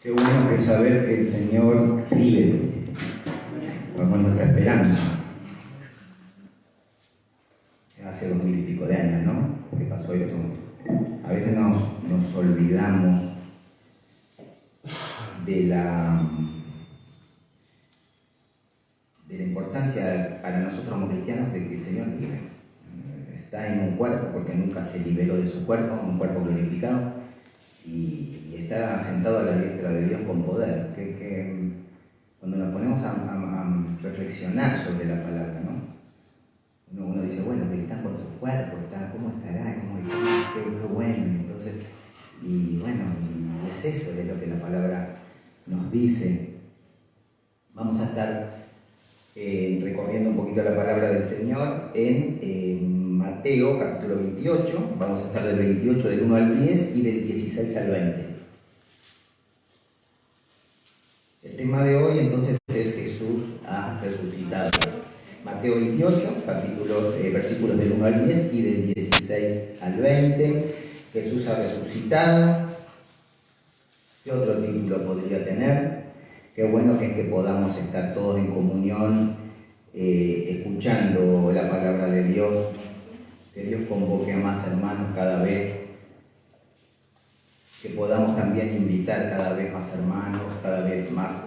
Qué bueno que saber que el Señor vive, como nuestra esperanza. Hace 2000 y pico de años, ¿no? Que pasó esto. A veces nos olvidamos de la importancia para nosotros como cristianos de que el Señor vive. Está en un cuerpo porque nunca se liberó de su cuerpo, un cuerpo glorificado, y está sentado a la diestra de Dios con poder. Que cuando nos ponemos a reflexionar sobre la palabra, ¿no? Uno dice, bueno, pero está con su cuerpo, ¿cómo estará? Qué bueno. Entonces, y bueno, y es eso, es lo que la palabra nos dice. Vamos a estar recorriendo un poquito la palabra del Señor en Mateo capítulo 28, vamos a estar del 28 del 1 al 10 y del 16 al 20. El tema de hoy entonces es Jesús ha resucitado. Mateo 28, versículos del 1 al 10 y del 16 al 20. Jesús ha resucitado. ¿Qué otro título podría tener? Qué bueno que es que podamos estar todos en comunión, escuchando la palabra de Dios, que Dios convoque a más hermanos cada vez, que podamos también invitar cada vez más hermanos, cada vez más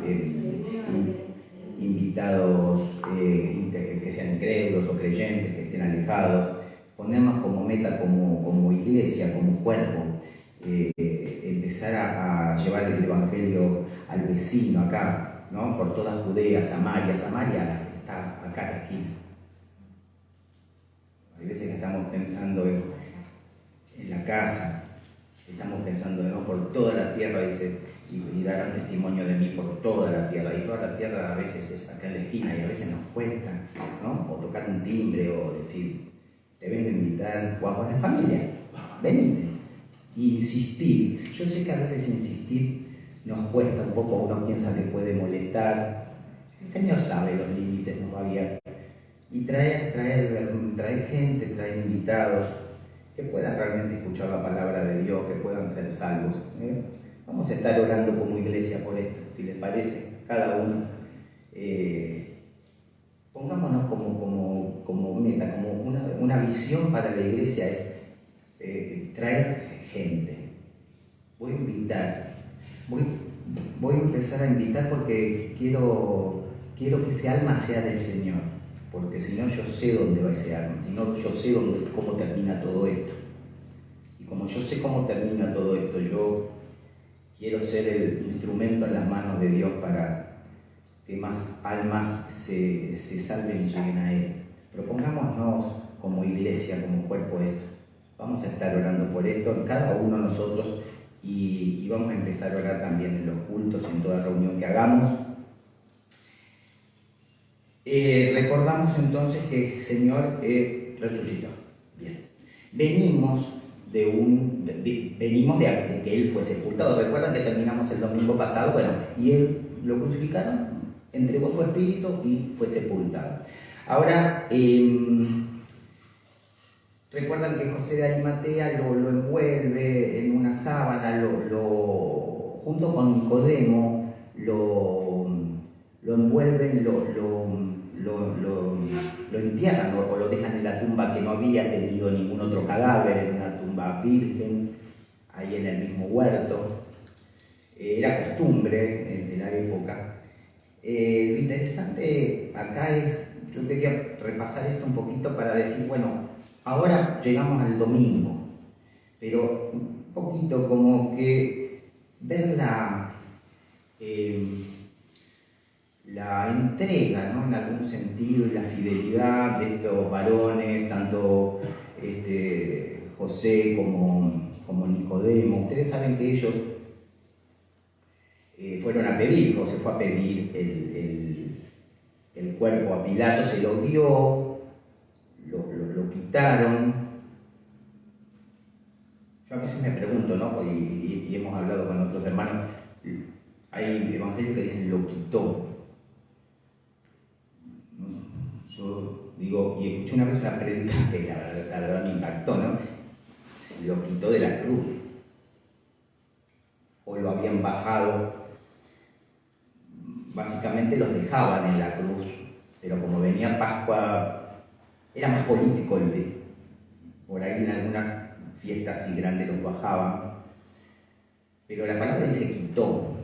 invitados que sean incrédulos o creyentes, que estén alejados, ponernos como meta, como iglesia, como cuerpo, empezar a llevar el Evangelio al vecino acá, ¿no? Por toda Judea, Samaria está acá en la esquina. Hay veces que estamos pensando en la casa, estamos pensando, ¿no? Por toda la tierra, dice, y darán testimonio de mí por toda la tierra. Y toda la tierra a veces es acá en la esquina y a veces nos cuesta, ¿no? O tocar un timbre o decir, te vengo a invitar, o a la familia, venite. Insistir. Yo sé que a veces insistir nos cuesta un poco, uno piensa que puede molestar. El Señor sabe los límites, nos va a guiar. Y traer gente, traer invitados que puedan realmente escuchar la palabra de Dios, que puedan ser salvos. Vamos a estar orando como iglesia por esto, si les parece, cada uno. Pongámonos como meta, como una visión para la iglesia es traer gente. Voy a invitar, voy a empezar a invitar porque quiero que ese alma sea del Señor, porque si no yo sé dónde va ese alma, si no yo sé cómo termina todo esto. Y como yo sé cómo termina todo esto, yo quiero ser el instrumento en las manos de Dios para que más almas se salven y lleguen a Él. Propongámonos como iglesia, como cuerpo esto. Vamos a estar orando por esto, cada uno de nosotros, y vamos a empezar a orar también en los cultos, en toda reunión que hagamos. Recordamos entonces que el Señor resucitó. Bien. Venimos de que Él fue sepultado. Recuerdan que terminamos el domingo pasado, bueno, y Él lo crucificaron, entregó su espíritu y fue sepultado. Ahora, recuerdan que José de Arimatea lo envuelve en una sábana, junto con Nicodemo, lo envuelven, lo entierran o lo dejan en la tumba que no había tenido ningún otro cadáver, en una tumba virgen, ahí en el mismo huerto. Era costumbre de la época. Lo interesante acá es, yo quería repasar esto un poquito para decir, bueno, ahora llegamos al domingo, pero un poquito como que ver la entrega, ¿no? En algún sentido, y la fidelidad de estos varones, tanto José como Nicodemo. Ustedes saben que ellos fueron a pedir, José fue a pedir el cuerpo a Pilato, se lo dio, lo quitaron. Yo a veces me pregunto, ¿no? Y hemos hablado con otros hermanos, hay evangelios que dicen lo quitó. Yo digo, y escuché una vez una prédica que la verdad me impactó, ¿no? Se lo quitó de la cruz, o lo habían bajado básicamente los dejaban en la cruz, pero como venía Pascua, era más político por ahí en algunas fiestas así grandes los bajaban, pero la palabra dice quitó.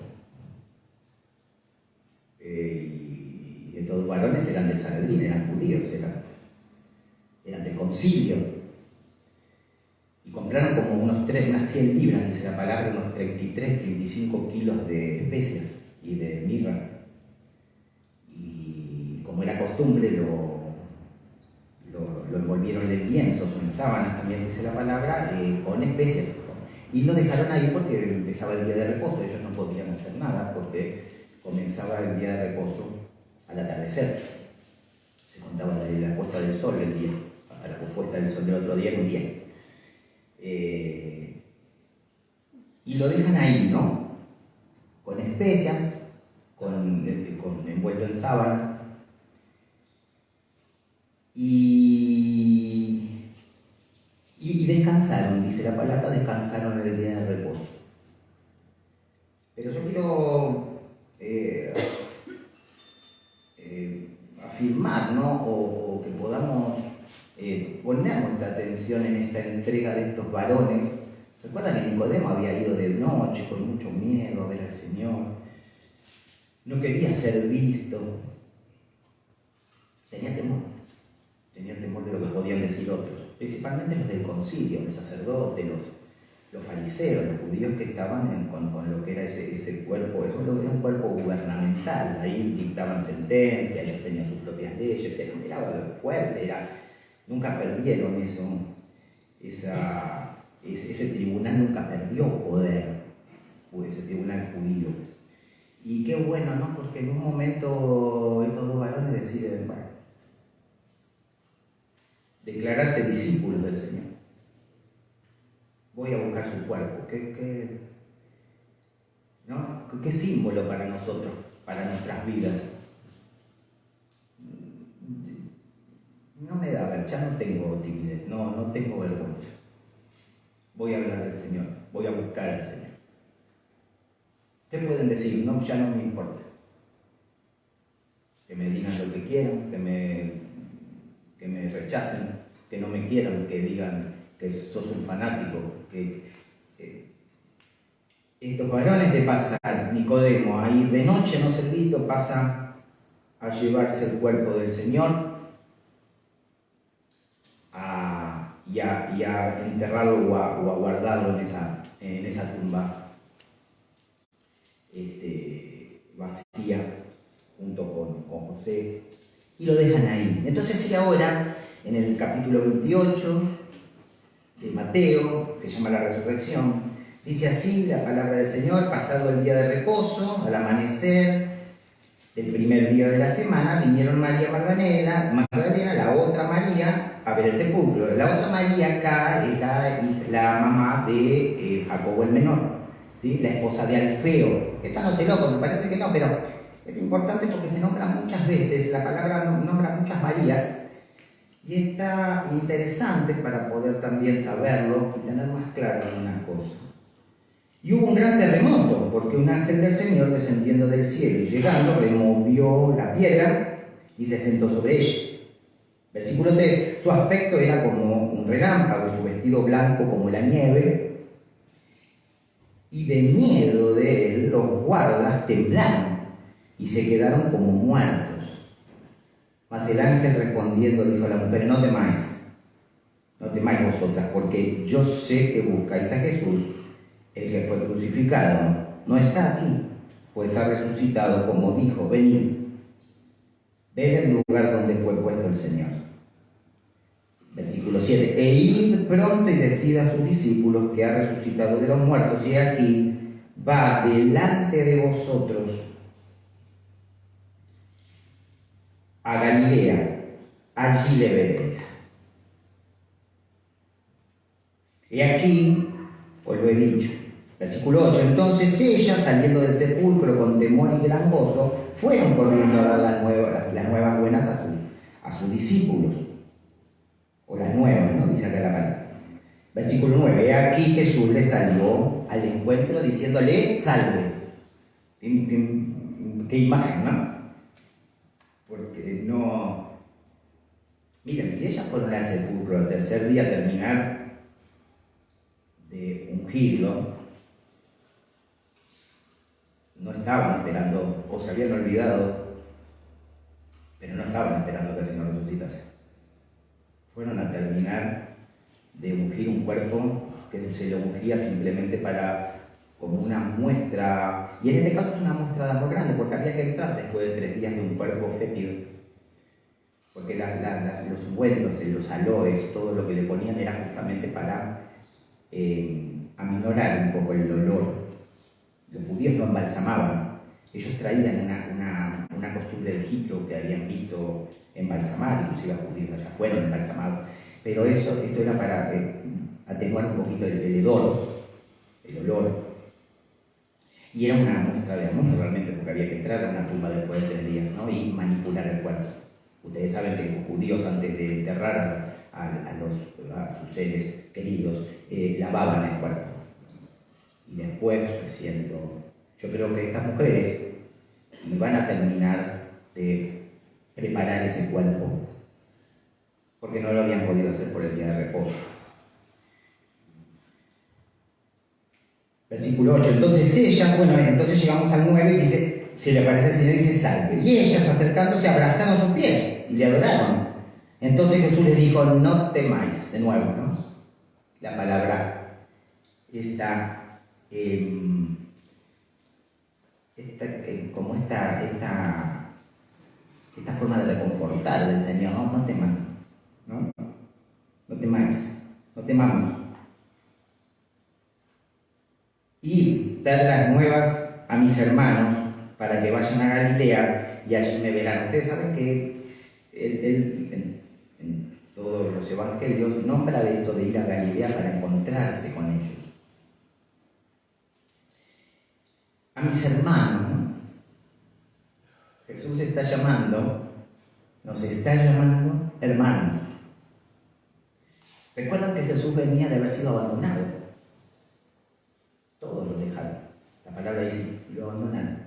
Y estos varones eran del Sanedrín, eran judíos, eran del concilio. Y compraron como unas 100 libras, dice la palabra, unos 35 kilos de especias y de mirra. Y como era costumbre, lo envolvieron en lienzos o en sábanas, también dice la palabra, con especias. Y lo dejaron ahí porque empezaba el día de reposo, ellos no podían hacer nada porque comenzaba el día de reposo al atardecer. Se contaba de la puesta del sol el día, hasta la puesta del sol del otro día en un día. Y lo dejan ahí, ¿no? Con especias, envuelto en sábanas. Y descansaron, dice la palabra, descansaron en el día de reposo. Pero yo quiero afirmar, ¿no? O que podamos poner nuestra atención en esta entrega de estos varones. Recuerda que Nicodemo había ido de noche con mucho miedo a ver al Señor. No quería ser visto. Tenía temor de lo que podían decir otros, principalmente los del concilio, los sacerdotes, los fariseos, los judíos que estaban con lo que era ese cuerpo. Eso era un cuerpo gubernamental, ahí dictaban sentencias, ellos tenían sus propias leyes, era fuerte, nunca perdieron eso, ese tribunal nunca perdió poder, ese tribunal judío. Y qué bueno, ¿no? Porque en un momento estos dos varones deciden, declararse discípulos del Señor. Voy a buscar su cuerpo. ¿Qué símbolo para nosotros, para nuestras vidas? No me da, ya no tengo timidez, no tengo vergüenza. Voy a hablar del Señor, voy a buscar al Señor. ¿Qué pueden decir? No, ya no me importa. Que me digan lo que quieran, que me rechacen, que no me quieran, que digan que sos un fanático, que estos varones de pasar, Nicodemo, a ir de noche no ser visto, pasa a llevarse el cuerpo del Señor y a enterrarlo o a guardarlo en esa tumba vacía junto con José, y lo dejan ahí. Entonces él ahora, en el capítulo 28 de Mateo, se llama la resurrección, dice así la palabra del Señor: pasado el día de reposo, al amanecer del primer día de la semana, vinieron María Magdalena, la otra María, a ver el sepulcro. La otra María acá es la mamá de Jacobo el menor, ¿sí? La esposa de Alfeo. Esto anótelo, porque me parece que no, pero es importante porque se nombra muchas veces, la palabra nombra muchas Marías, y está interesante para poder también saberlo y tener más claro algunas cosas. Y hubo un gran terremoto, porque un ángel del Señor, descendiendo del cielo y llegando, removió la piedra y se sentó sobre ella. Versículo 3, su aspecto era como un relámpago y su vestido blanco como la nieve, y de miedo de él los guardas temblaron y se quedaron como muertos. Mas el ángel respondiendo dijo a la mujer: no temáis vosotras, porque yo sé que buscáis a Jesús, el que fue crucificado. No está aquí, pues ha resucitado, como dijo. Venid, ved el lugar donde fue puesto el Señor. Versículo 7, e id pronto y decid a sus discípulos que ha resucitado de los muertos, y aquí va delante de vosotros a Galilea, allí le veréis. Y aquí os lo he dicho. Versículo 8, entonces ellas, saliendo del sepulcro con temor y gran gozo, fueron corriendo a dar las nuevas buenas a sus discípulos. O las nuevas, ¿no? Dice acá la palabra. Versículo 9, he aquí Jesús le salió al encuentro diciéndole: salve. qué imagen, ¿no? Porque no... Miren, si ellas fueron al sepulcro el tercer día a terminar de ungirlo, no estaban esperando, o se habían olvidado, pero no estaban esperando que el Señor resucitase. Fueron a terminar de ungir un cuerpo que se lo ungía simplemente para, como una muestra, y en este caso es una muestra de amor grande, porque había que entrar después de 3 días de un cuerpo fétido, porque los ungüentos, los aloes, todo lo que le ponían era justamente para aminorar un poco el olor. Los judíos no embalsamaban, ellos traían una costumbre de Egipto que habían visto embalsamar, inclusive los judíos allá fueron embalsamados, pero esto era para atenuar un poquito el olor. Y era una muestra de amor realmente, porque había que entrar a una tumba después de 3 días, ¿no? Y manipular el cuerpo. Ustedes saben que los judíos, antes de enterrar a sus seres queridos, lavaban el cuerpo. Y después, yo creo que estas mujeres iban a terminar de preparar ese cuerpo, porque no lo habían podido hacer por el día de reposo. Versículo 8, entonces llegamos al 9 y dice, se le aparece el Señor y dice, salve. Y ellas, acercándose, abrazaron sus pies y le adoraron. Entonces Jesús les dijo, no temáis, de nuevo, ¿no? La palabra esta forma de reconfortar del Señor, no teman, no temáis, no temamos. Y dar las nuevas a mis hermanos para que vayan a Galilea y allí me verán. Ustedes saben que él en todos los evangelios nombra de esto de ir a Galilea para encontrarse con ellos. A mis hermanos, ¿no? Jesús está llamando, nos está llamando hermanos. Recuerdan que Jesús venía de haber sido abandonado. Todos lo dejaron. La palabra dice, lo abandonaron.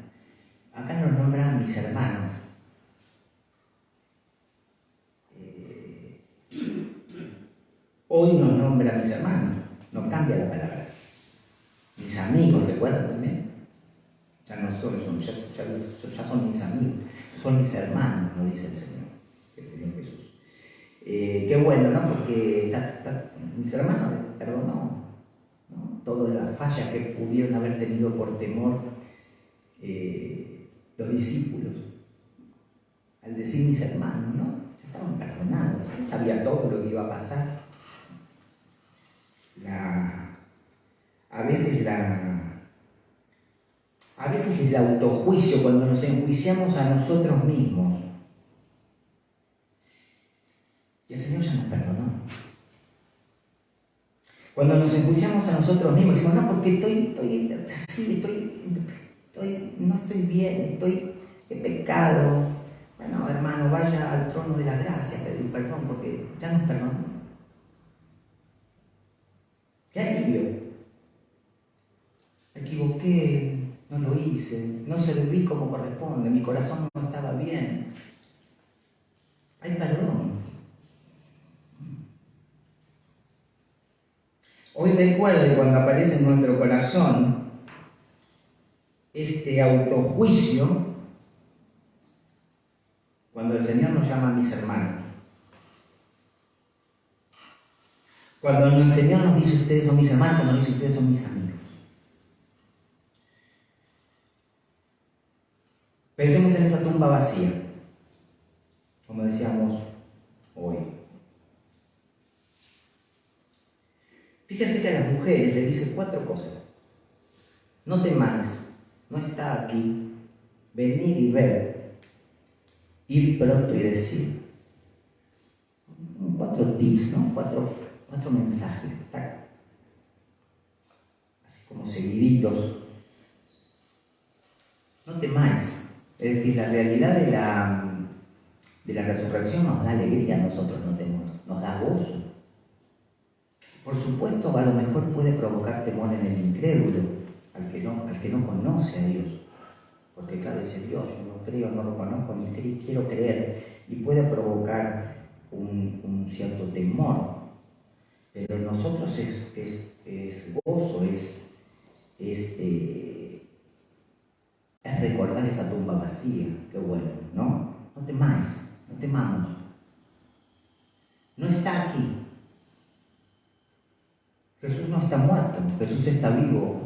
Acá nos nombran mis hermanos. Hoy nos nombra mis hermanos. No cambia la palabra. Mis amigos, ¿recuerdan también? Ya no ya son mis amigos. Son mis hermanos, nos dice el Señor Jesús. Qué bueno, ¿no? Porque mis hermanos perdonó, ¿no? Todas las fallas que pudieron haber tenido por temor los discípulos. Al decir mis hermanos, ¿no? Ya estaban perdonados, él sabía todo lo que iba a pasar. A veces el autojuicio, cuando nos enjuiciamos a nosotros mismos, y el Señor ya nos perdonó. Cuando nos enjuiciamos a nosotros mismos, decimos, no, porque estoy así, no estoy bien, he pecado. Bueno, hermano, vaya al trono de la gracia a pedir perdón, porque ya nos perdonó. ¡Qué alivio! Me equivoqué, no lo hice, no serví como corresponde, mi corazón no estaba bien. Hay perdón. Hoy recuerde cuando aparece en nuestro corazón este autojuicio, cuando el Señor nos llama mis hermanos. Cuando el Señor nos dice ustedes son mis hermanos, cuando nos dice ustedes son mis amigos. Pensemos en esa tumba vacía, como decíamos hoy. Fíjense que a las mujeres les dice 4 cosas. No temáis, no está aquí, venid y ver, ir pronto y decir. 4 tips, ¿no? 4 mensajes, así como seguiditos. No temáis, es decir, la realidad de la resurrección nos da alegría, a nosotros no temor, nos da gozo. Por supuesto, a lo mejor puede provocar temor en el incrédulo, al que no conoce a Dios, porque claro, dice Dios, yo no creo, no lo conozco, ni quiero creer, y puede provocar un cierto temor. Pero en nosotros es gozo, es recordar esa tumba vacía. Qué bueno, ¿no? No temáis, no temamos. No está aquí. Jesús no está muerto, Jesús está vivo.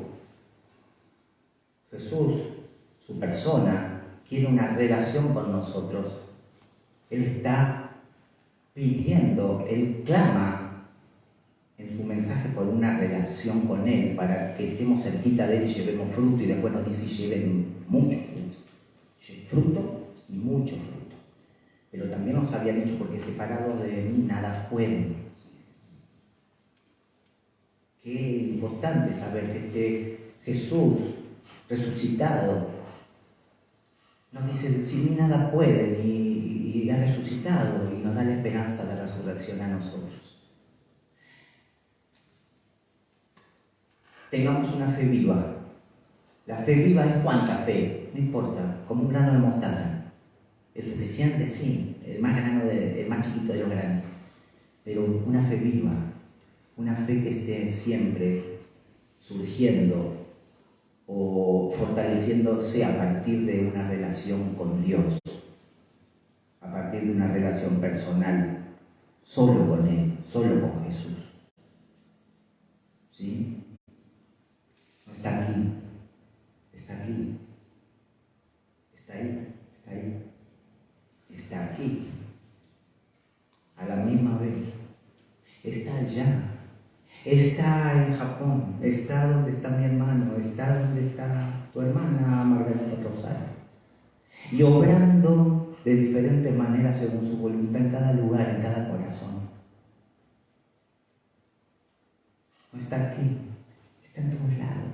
Jesús, su persona, quiere una relación con nosotros. Él está pidiendo, Él clama en su mensaje por una relación con Él, para que estemos cerquita de Él y llevemos fruto, y después nos dice lleven mucho fruto. Fruto y mucho fruto. Pero también nos había dicho, porque separados de mí nada pueden. Qué importante saber que este Jesús resucitado nos dice, sin mí nada pueden, y ha resucitado, y nos da la esperanza de la resurrección a nosotros. Tengamos una fe viva. La fe viva es cuánta fe, no importa, como un grano de mostaza. ¿Es suficiente? Sí, el más chiquito de los granos. Pero una fe viva, una fe que esté siempre surgiendo o fortaleciéndose a partir de una relación con Dios, a partir de una relación personal, solo con Él, solo con Jesús. ¿Sí? No está aquí, está aquí, está ahí, está ahí, está aquí, a la misma vez, está allá. Está en Japón, está donde está mi hermano, está donde está tu hermana Margarita Rosario. Y obrando de diferentes maneras según su voluntad en cada lugar, en cada corazón. No está aquí, está en todos lados.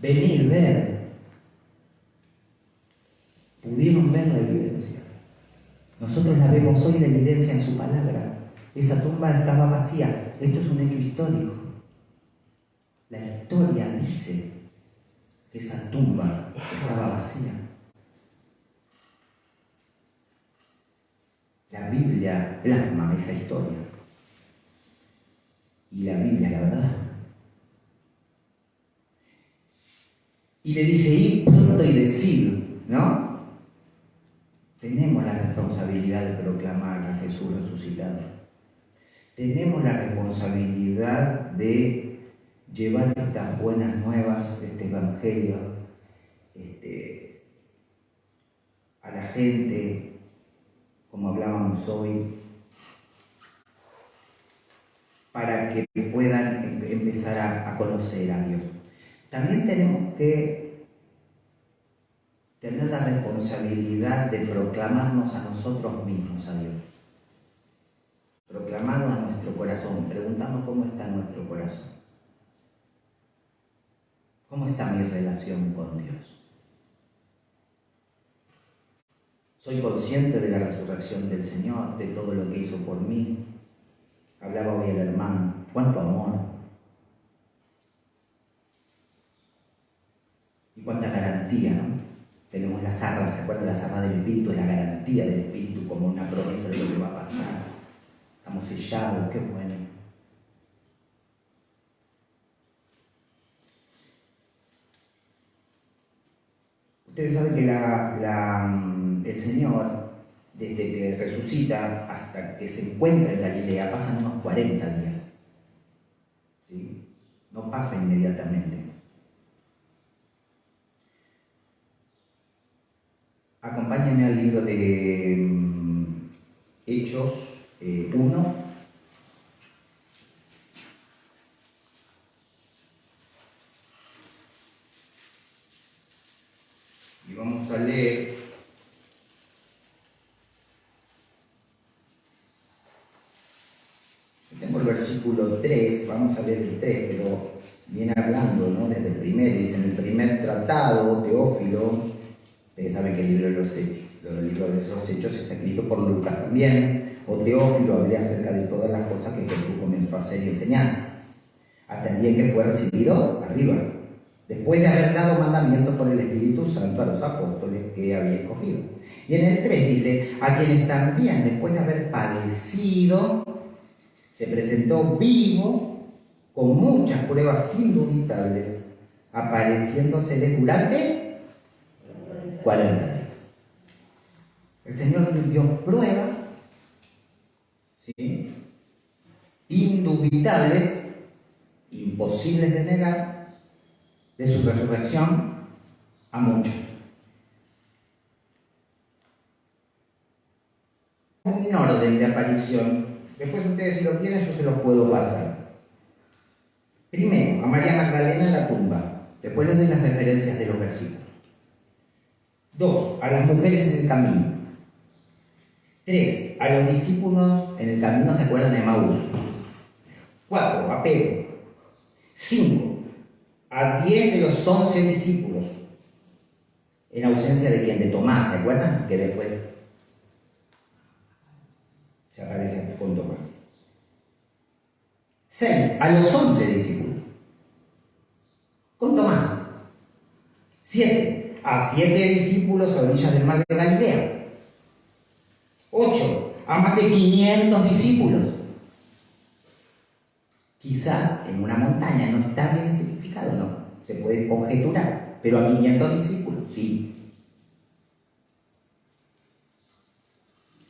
Venid, ver. Pudieron ver la evidencia. Nosotros la vemos hoy, la evidencia en su palabra. Esa tumba estaba vacía. Esto es un hecho histórico. La historia dice que esa tumba estaba vacía. La Biblia plasma esa historia. Y la Biblia, la verdad. Y le dice, id pronto y decid, ¿no? Tenemos la responsabilidad de proclamar a Jesús resucitado. Tenemos la responsabilidad de llevar estas buenas nuevas, este evangelio, a la gente, como hablábamos hoy, para que puedan empezar a conocer a Dios. También tenemos que tener la responsabilidad de proclamarnos a nosotros mismos a Dios. Proclamarnos a nuestro corazón, preguntarnos cómo está nuestro corazón. ¿Cómo está mi relación con Dios? ¿Soy consciente de la resurrección del Señor, de todo lo que hizo por mí? Hablaba hoy el hermano, cuánto amor y cuánta garantía, ¿no? Tenemos las arras, ¿se acuerdan? Las arras del Espíritu, es la garantía del Espíritu como una promesa de lo que va a pasar. Estamos sellados, qué bueno. Ustedes saben que el Señor, desde que resucita hasta que se encuentra en Galilea, pasan unos 40 días. ¿Sí? No pasa inmediatamente. Acompáñenme al libro de Hechos 1. Y vamos a leer tengo el versículo 3, vamos a leer el 3, pero viene hablando, ¿no? Desde el primero, dice en el primer tratado, Teófilo, ustedes saben que el libro de los Hechos, el libro de esos Hechos está escrito por Lucas también, o Teófilo hablé acerca de todas las cosas que Jesús comenzó a hacer y enseñar, hasta el día en que fue recibido arriba. después de haber dado mandamientos por el Espíritu Santo a los apóstoles que había escogido. Y en el 3 dice, a quienes también, después de haber padecido, se presentó vivo, con muchas pruebas indubitables, apareciéndoseles durante 40 días. El Señor les dio pruebas, ¿sí?, indubitables, imposibles de negar, de su resurrección a muchos. Un orden de aparición. Después ustedes, si lo quieren, yo se los puedo pasar. Primero, a María Magdalena en la tumba. Después les doy las referencias de los versículos. 2, a las mujeres en el camino. 3, a los discípulos en el camino, ¿se acuerdan de Emaús? 4, a Pedro. 5, a 10 de los 11 discípulos. En ausencia de quién, de Tomás, ¿se acuerdan? Que después se aparece con Tomás. 6, a los 11 discípulos. Con Tomás. 7, a 7 discípulos a orillas del mar de Galilea. 8, a más de 500 discípulos. Quizás en una montaña, no está bien especificado, no, se puede conjeturar, pero a 500 discípulos, sí.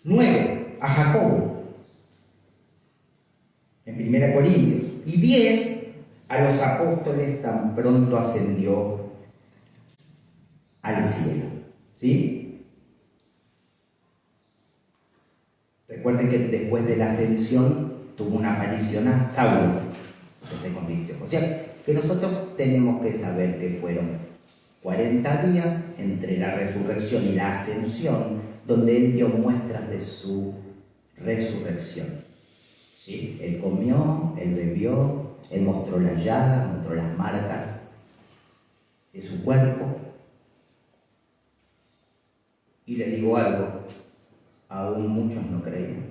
9, a Jacobo, en 1 Corintios, y 10, a los apóstoles tan pronto ascendió al cielo, ¿sí? Recuerden que después de la ascensión tuvo una aparición a Saulo, que se convirtió. O sea, que nosotros tenemos que saber que fueron 40 días entre la resurrección y la ascensión, donde Él dio muestras de su resurrección. ¿Sí? Él comió, Él bebió, Él mostró las llagas, mostró las marcas de su cuerpo. Y les digo algo, aún muchos no creían.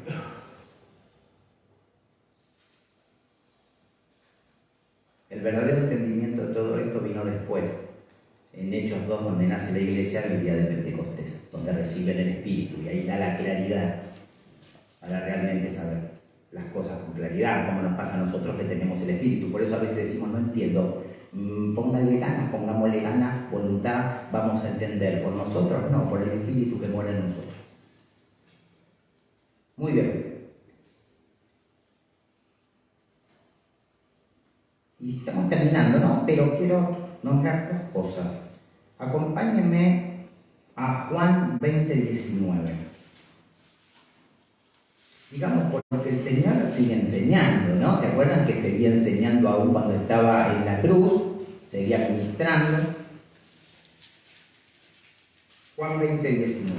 El verdadero entendimiento de todo esto vino después, en Hechos 2, donde nace la iglesia, el día de Pentecostés, donde reciben el Espíritu, y ahí da la claridad para realmente saber las cosas con claridad, como nos pasa a nosotros que tenemos el Espíritu. Por eso a veces decimos, no entiendo, pónganle ganas, pongámosle ganas, voluntad, vamos a entender. Por nosotros no, por el Espíritu que mora en nosotros. Muy bien. Y estamos terminando, ¿no? Pero quiero nombrar dos cosas. Acompáñenme a Juan 20:19. Digamos, porque el Señor sigue enseñando, ¿no? ¿Se acuerdan que seguía enseñando aún cuando estaba en la cruz? Seguía ministrando. Juan 20:19.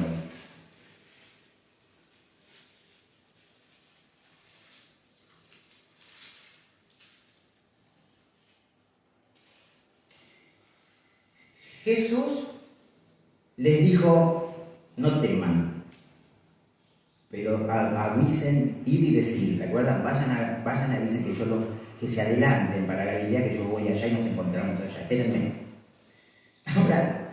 Jesús les dijo, no teman, pero avisen, ir y decir, ¿se acuerdan? Vayan a avisen que se adelanten para Galilea, que yo voy allá y nos encontramos allá. Espérenme. Ahora,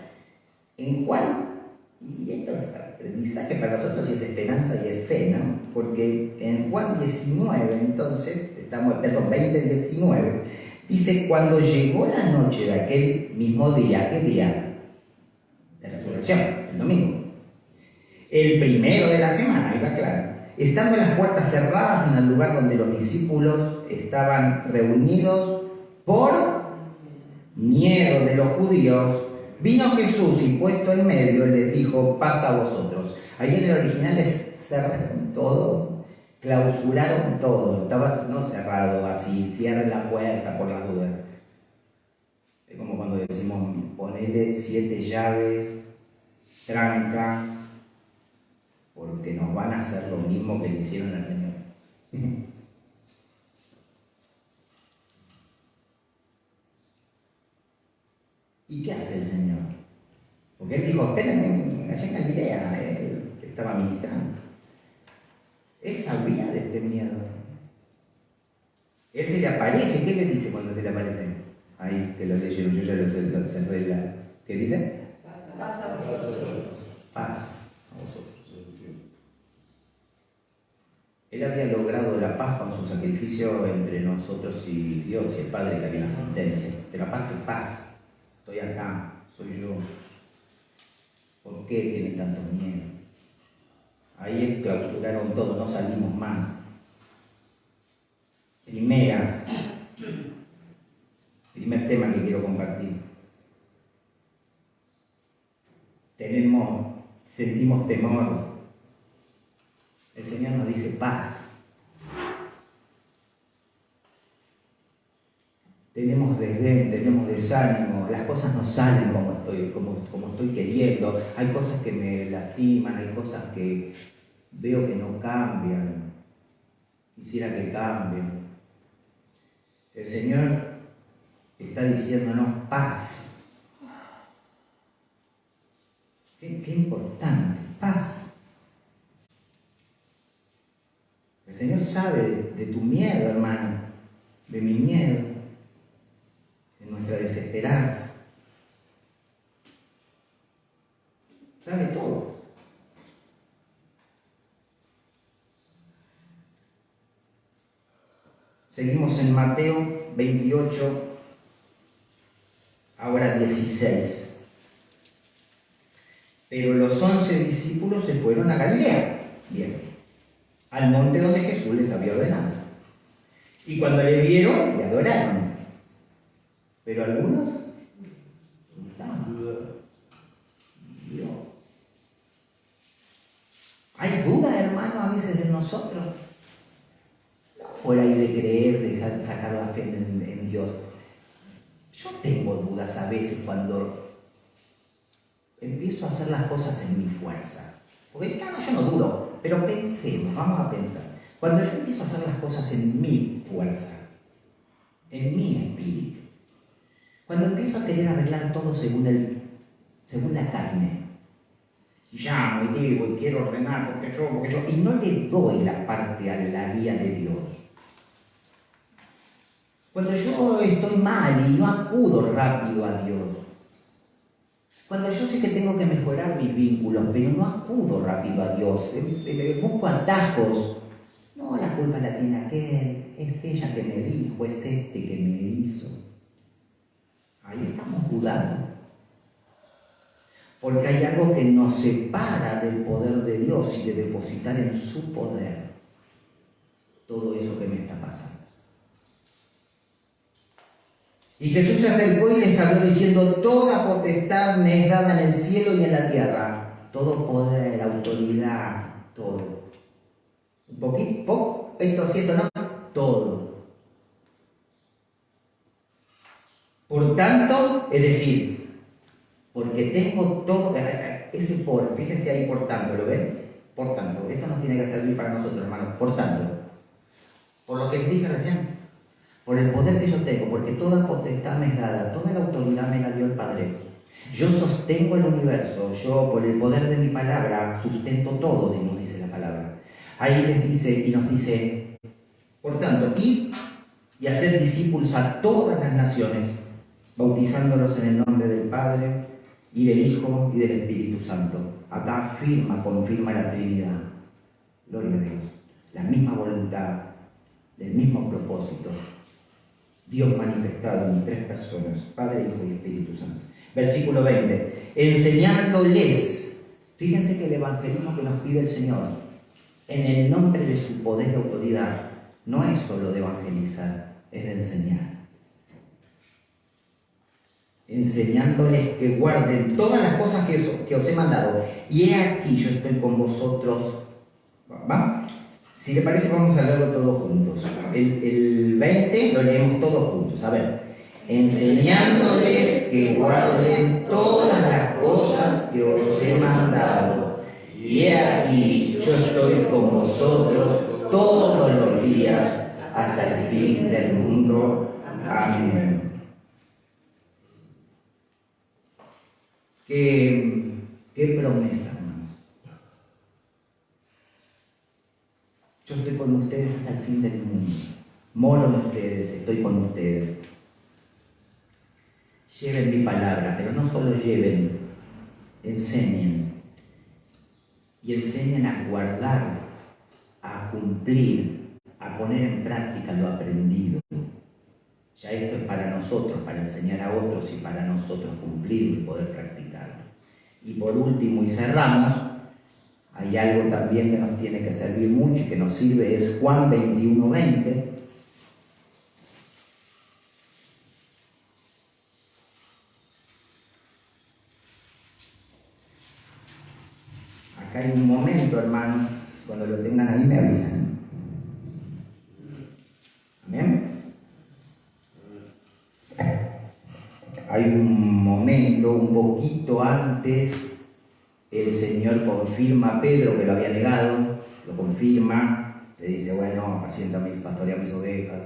en Juan, y esto es aprendizaje para nosotros y es esperanza y es fe, ¿no? Porque en Juan 19, entonces, 20:19, dice, cuando llegó la noche de aquel mismo día, ¿qué día? De resurrección, el domingo. El primero de la semana, iba claro. Estando las puertas cerradas en el lugar donde los discípulos estaban reunidos por miedo de los judíos, vino Jesús y puesto en medio les dijo, paz a vosotros. Ahí en el original es cerraron todo, clausuraron todo, estaba no cerrado así, cierren la puerta por las dudas. Es como cuando decimos, ponele 7 llaves, tranca, porque nos van a hacer lo mismo que le hicieron al Señor. ¿Y qué hace el Señor? Porque Él dijo, espérenme, allá en Galilea, Él estaba ministrando. Él sabía de este miedo. Él se le aparece, ¿qué le dice cuando se le aparece? Ahí, que lo leyeron, yo ya lo cerré. ¿Qué dice? Paz a vosotros. Paz a vosotros. Él había logrado la paz con su sacrificio entre nosotros y Dios y el Padre que había una sentencia. Pero aparte paz. Estoy acá, soy yo. ¿Por qué tiene tanto miedo? Ahí clausuraron todo, no salimos más. Primer tema que quiero compartir. Sentimos temor. El Señor nos dice paz. Tenemos desdén, tenemos desánimo, las cosas no salen como estoy queriendo, hay cosas que me lastiman, hay cosas que veo que no cambian, quisiera que cambien. El Señor está diciéndonos paz. Qué importante, paz. El Señor sabe de tu miedo, hermano, de mi miedo, de nuestra desesperanza. Sabe todo. Seguimos en Mateo 28, ahora 16. Pero los 11 discípulos se fueron a Galilea. Bien. Al monte donde Jesús les había ordenado. Y cuando le vieron, le adoraron. Pero algunos dudaban. Dios. Hay duda, hermano, a veces de nosotros. No por ahí de creer, sacar la fe en Dios. Yo tengo dudas a veces cuando empiezo a hacer las cosas en mi fuerza. Porque claro, yo no dudo, pero pensemos, vamos a pensar. Cuando yo empiezo a hacer las cosas en mi fuerza, en mi espíritu, cuando empiezo a querer arreglar todo según la carne, y llamo y digo y quiero ordenar porque yo, y no le doy la parte a la guía de Dios. Cuando yo estoy mal y no acudo rápido a Dios, cuando yo sé que tengo que mejorar mis vínculos, pero no acudo rápido a Dios, busco atajos. No, la culpa la tiene aquel, es ella que me dijo, es este que me hizo. Ahí estamos dudando. Porque hay algo que nos separa del poder de Dios y de depositar en su poder todo eso que me está pasando. Y Jesús se acercó y les habló diciendo: toda potestad me es dada en el cielo y en la tierra. Todo poder, autoridad, todo. Un poquito, esto cierto, no, todo. Por tanto, es decir, porque tengo todo, ese por, fíjense ahí, por tanto, ¿lo ven? Por tanto, esto nos tiene que servir para nosotros, hermanos, por tanto, por lo que les dije recién. Por el poder que yo tengo, porque toda potestad me es dada, toda la autoridad me la dio el Padre. Yo sostengo el universo, yo por el poder de mi palabra sustento todo, nos dice la palabra. Ahí les dice y nos dice, por tanto, id y hacer discípulos a todas las naciones, bautizándolos en el nombre del Padre y del Hijo y del Espíritu Santo. Acá confirma la Trinidad. Gloria a Dios. La misma voluntad, el mismo propósito. Dios manifestado en 3 personas, Padre, Hijo y Espíritu Santo. Versículo 20. Enseñándoles, fíjense que el evangelismo que nos pide el Señor, en el nombre de su poder y autoridad, no es solo de evangelizar, es de enseñar. Enseñándoles que guarden todas las cosas que os he mandado. Y he aquí, yo estoy con vosotros. ¿Va? Si le parece, vamos a leerlo todos juntos. El 20 lo leemos todos juntos. A ver. Enseñándoles que guarden todas las cosas que os he mandado. Y he aquí, yo estoy con vosotros todos los días hasta el fin del mundo. Amén. Qué promesa, hermano. Yo estoy con ustedes hasta el fin del mundo. Moro en ustedes, estoy con ustedes. lleven mi palabra, pero no solo lleven, enseñen. Y enseñen a guardar, a cumplir, a poner en práctica lo aprendido. Ya esto es para nosotros, para enseñar a otros y para nosotros cumplirlo y poder practicarlo. Y por último, y cerramos, hay algo también que nos tiene que servir mucho y que nos sirve, es Juan 21:20. Acá hay un momento, hermanos, cuando lo tengan ahí me avisan. Amén. Hay un momento, un poquito antes, el Señor confirma a Pedro que lo había negado, lo confirma, le dice, bueno, apacienta pastorea mis ovejas,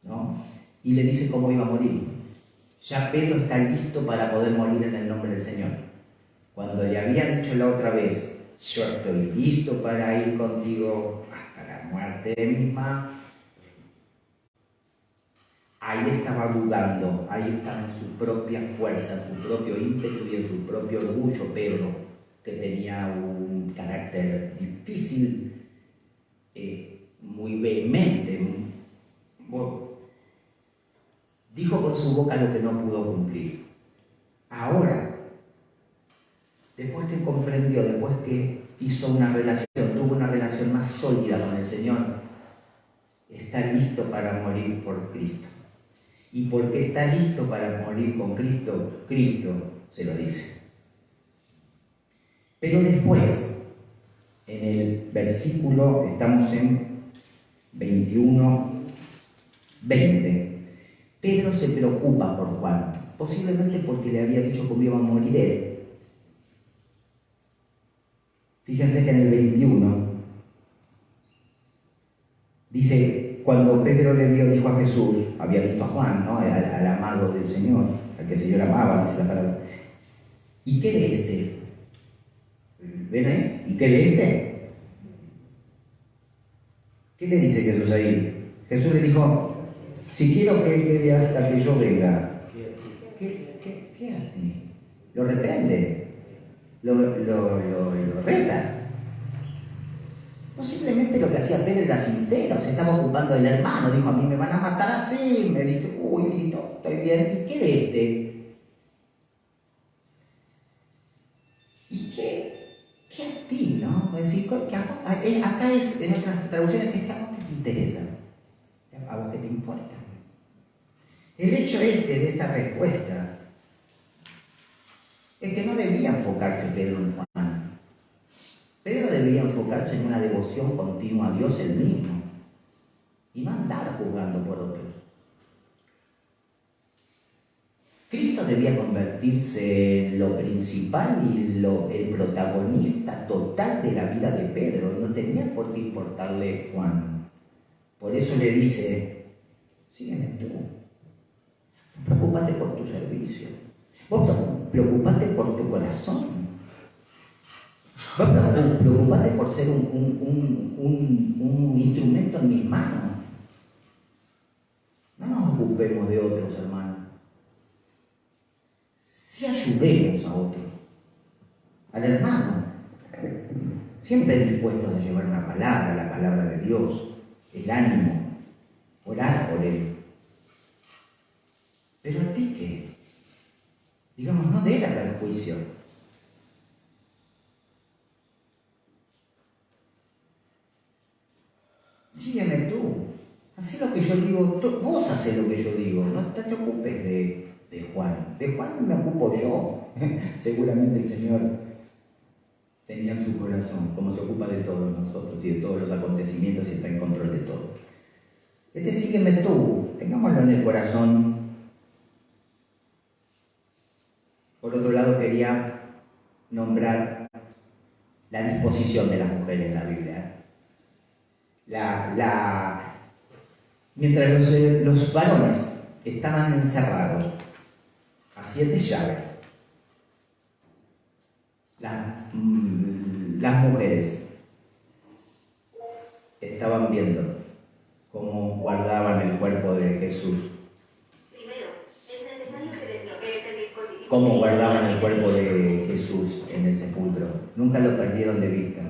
¿no? Y le dice cómo iba a morir. Ya Pedro está listo para poder morir en el nombre del Señor. Cuando le había dicho la otra vez, yo estoy listo para ir contigo hasta la muerte misma, ahí estaba dudando, ahí estaba en su propia fuerza, en su propio ímpetu y en su propio orgullo Pedro, que tenía un carácter difícil, muy vehemente. Dijo con su boca lo que no pudo cumplir. Ahora, después que comprendió, después que hizo una relación, tuvo una relación más sólida con el Señor, está listo para morir por Cristo. Y porque está listo para morir con Cristo, Cristo se lo dice. Pero después, en el versículo, estamos en 21:20, Pedro se preocupa por Juan, posiblemente porque le había dicho cómo iba a morir él. Fíjense que en el 21 dice, cuando Pedro le dijo a Jesús, había visto a Juan, ¿no? al amado del Señor, al que el Señor amaba, dice la palabra. ¿Y qué de este? ¿Ven ahí? ¿Y qué de este? ¿Qué le dice Jesús ahí? Jesús le dijo, si quiero que él quede hasta que yo venga, ¿qué hace? Lo reprende, lo reta. Posiblemente lo que hacía Pedro era sincero, se estaba ocupando del hermano, dijo, a mí me van a matar así, me dije, uy, listo, estoy bien, ¿y qué de este? ¿Y qué a ti, no? Es decir, acá es, en otras traducciones, es que a vos que te interesa, a vos que te importa. El hecho de esta respuesta es que no debía enfocarse Pedro en Juan. Pedro debía enfocarse en una devoción continua a Dios él mismo y no andar juzgando por otros. Cristo debía convertirse en lo principal y el protagonista total de la vida de Pedro. No tenía por qué importarle Juan. Por eso le dice, sígueme tú. Preocúpate por tu servicio. Vos preocupate por tu corazón. Vos preocupate por ser un instrumento en mis manos. No nos ocupemos de otros, hermanos. Si ayudemos a otros, al hermano, siempre dispuestos a llevar una palabra, la palabra de Dios, el ánimo, orar por él. Pero a ti qué, digamos, no dé la perjuicio. Sígueme tú, haz lo que yo digo, vos hacés lo que yo digo, no te ocupes de Juan. De Juan me ocupo yo. Seguramente el Señor tenía en su corazón, como se ocupa de todos nosotros y de todos los acontecimientos y está en control de todo. Sígueme tú, tengámoslo en el corazón. Por otro lado, quería nombrar la disposición de las mujeres en la Biblia. Mientras los varones estaban encerrados a 7 llaves, las mujeres estaban viendo cómo guardaban el cuerpo de Jesús. Primero, es cómo guardaban el cuerpo de Jesús en el sepulcro. Nunca lo perdieron de vista.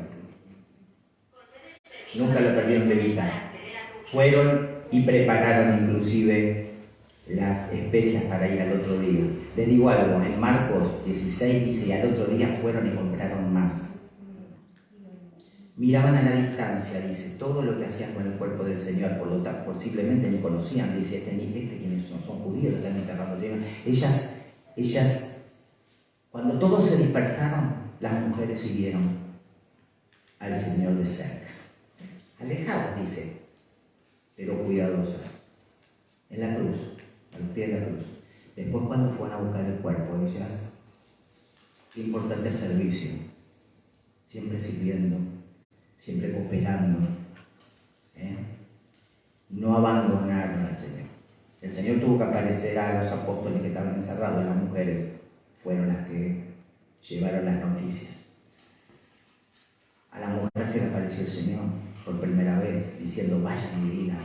Nunca lo perdieron de vista. Fueron y prepararon inclusive las especias para ir al otro día. Les digo algo, en Marcos 16 dice, y al otro día fueron y compraron más. Miraban a la distancia, dice, todo lo que hacían con el cuerpo del Señor, por lo tanto, posiblemente ni conocían, dice, ¿quiénes son? Son judíos, lo están enterrando. Ellas, cuando todos se dispersaron, las mujeres siguieron al Señor de cerca. Alejadas, dice, pero cuidadosas. En la cruz, a los pies de la cruz. Después, cuando fueron a buscar el cuerpo, ellas, qué importante el servicio, siempre sirviendo, siempre cooperando, no abandonaron al Señor. El Señor tuvo que aparecer a los apóstoles que estaban encerrados, las mujeres fueron las que llevaron las noticias. A la mujer se le apareció el Señor por primera vez, diciendo, vayan y digan.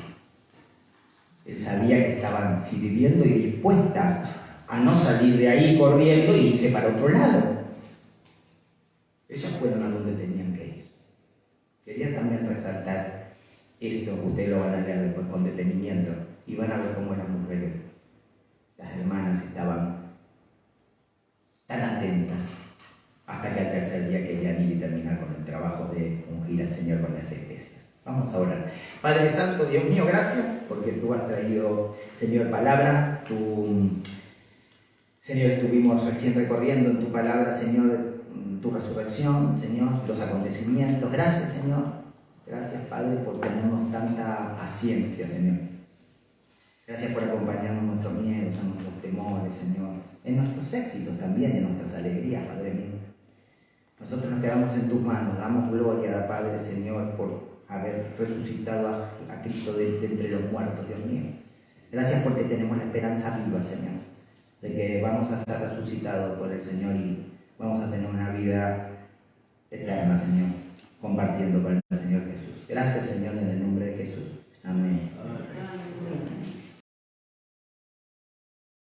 Él sabía que estaban sirviendo y dispuestas a no salir de ahí corriendo y irse para otro lado. Ellas fueron a donde tenían que ir. Quería también resaltar esto, ustedes lo van a leer después con detenimiento y van a ver cómo las mujeres, las hermanas, estaban tan atentas hasta que al tercer día querían ir y terminar con el trabajo de ungir al Señor con las especias. Vamos a orar. Padre Santo, Dios mío, gracias porque tú has traído, Señor, palabra. Señor, estuvimos recién recorriendo en tu palabra, Señor, tu resurrección, Señor, los acontecimientos. Gracias, Señor. Gracias, Padre, por tenernos tanta paciencia, Señor. Gracias por acompañarnos en nuestros miedos, en nuestros temores, Señor, en nuestros éxitos también, en nuestras alegrías, Padre mío. Nosotros nos quedamos en tus manos, damos gloria, Padre, Señor, por haber resucitado a Cristo de entre los muertos, Dios mío. Gracias porque tenemos la esperanza viva, Señor, de que vamos a estar resucitados por el Señor y vamos a tener una vida eterna, Señor, compartiendo con el Señor Jesús. Gracias, Señor, en el nombre de Jesús.